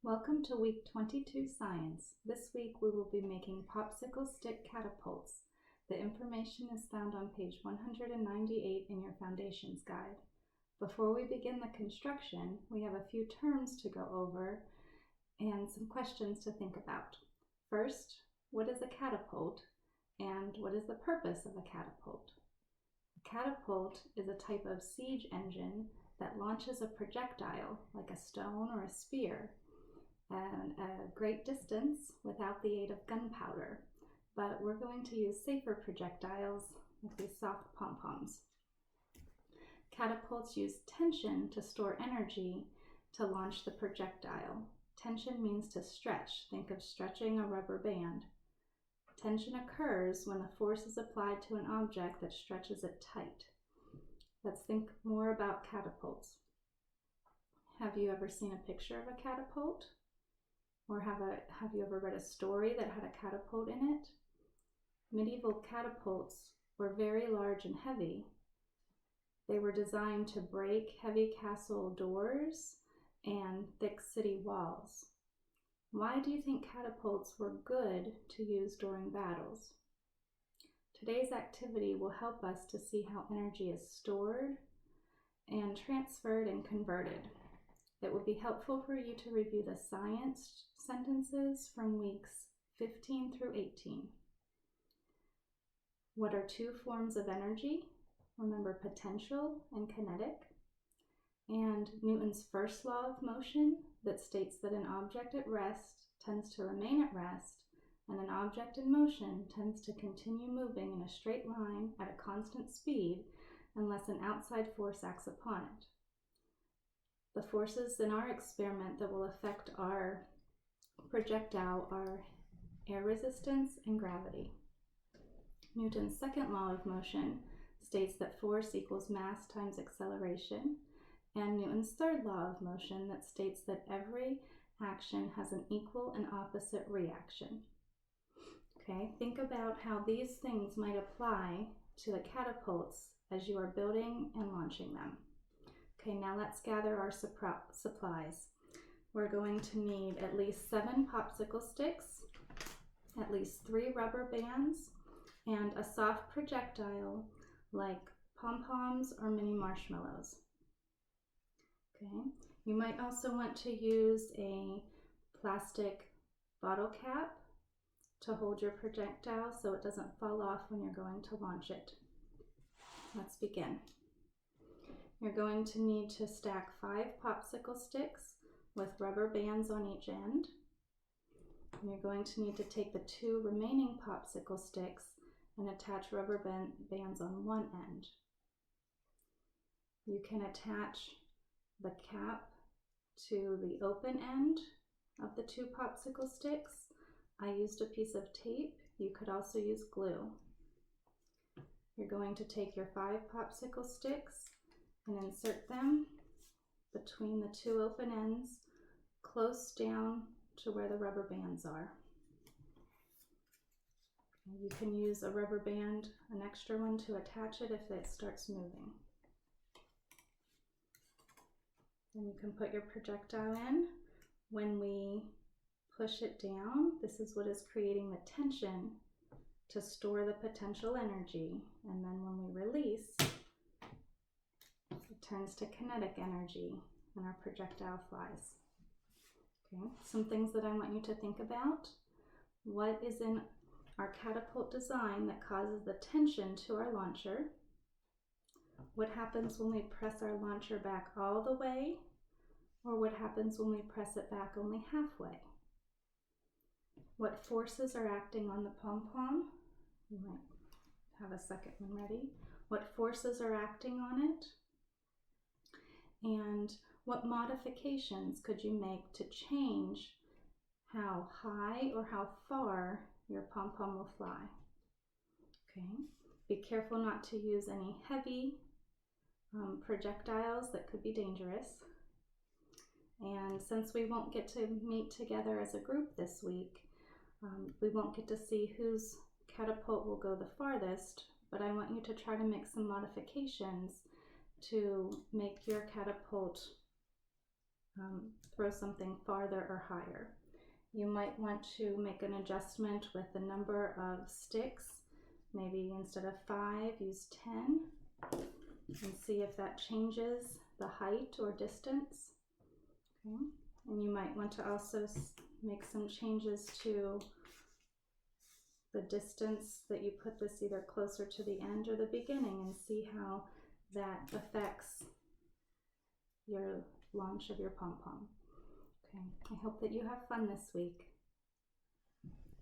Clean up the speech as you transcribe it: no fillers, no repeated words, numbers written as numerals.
Welcome to week 22 science. This week we will be making popsicle stick catapults. The information is found on page 198 in your foundations guide. Before we begin the construction, we have a few terms to go over and some questions to think about. First, what is a catapult and what is the purpose of a catapult? A catapult is a type of siege engine that launches a projectile like a stone or a spear and a great distance without the aid of gunpowder, but we're going to use safer projectiles with these soft pom-poms. Catapults use tension to store energy to launch the projectile. Tension means to stretch. Think of stretching a rubber band. Tension occurs when the force is applied to an object that stretches it tight. Let's think more about catapults. Have you ever seen a picture of a catapult? Or have you ever read a story that had a catapult in it? Medieval catapults were very large and heavy. They were designed to break heavy castle doors and thick city walls. Why do you think catapults were good to use during battles? Today's activity will help us to see how energy is stored and transferred and converted. It will be helpful for you to review the science sentences from weeks 15 through 18. What are two forms of energy? Remember potential and kinetic. And Newton's first law of motion that states that an object at rest tends to remain at rest, and an object in motion tends to continue moving in a straight line at a constant speed unless an outside force acts upon it. The forces in our experiment that will affect our projectile are air resistance and gravity. Newton's second law of motion states that force equals mass times acceleration, and Newton's third law of motion that states that every action has an equal and opposite reaction. Okay, think about how these things might apply to the catapults as you are building and launching them. Okay, now let's gather our supplies. We're going to need at least 7 popsicle sticks, at least 3 rubber bands, and a soft projectile like pom-poms or mini marshmallows. Okay, you might also want to use a plastic bottle cap to hold your projectile so it doesn't fall off when you're going to launch it. Let's begin. You're going to need to stack 5 popsicle sticks with rubber bands on each end. And you're going to need to take the 2 remaining popsicle sticks and attach rubber bands on one end. You can attach the cap to the open end of the 2 popsicle sticks. I used a piece of tape. You could also use glue. You're going to take your 5 popsicle sticks and insert them between the 2 open ends, close down to where the rubber bands are. You can use a rubber band, an extra one, to attach it if it starts moving. Then you can put your projectile in. When we push it down, this is what is creating the tension to store the potential energy. And then when we release, it turns to kinetic energy and our projectile flies. Okay, some things that I want you to think about. What is in our catapult design that causes the tension to our launcher? What happens when we press our launcher back all the way? Or what happens when we press it back only halfway? What forces are acting on the pom-pom? You might have a second one ready. What forces are acting on it? And what modifications could you make to change how high or how far your pom-pom will fly? Okay, be careful not to use any heavy projectiles that could be dangerous. And since we won't get to meet together as a group this week, we won't get to see whose catapult will go the farthest, but I want you to try to make some modifications to make your catapult throw something farther or higher. You might want to make an adjustment with the number of sticks. Maybe instead of 5, use 10, and see if that changes the height or distance. Okay. And you might want to also make some changes to the distance that you put this either closer to the end or the beginning, and see how that affects your launch of your pom-pom. Okay, I hope that you have fun this week.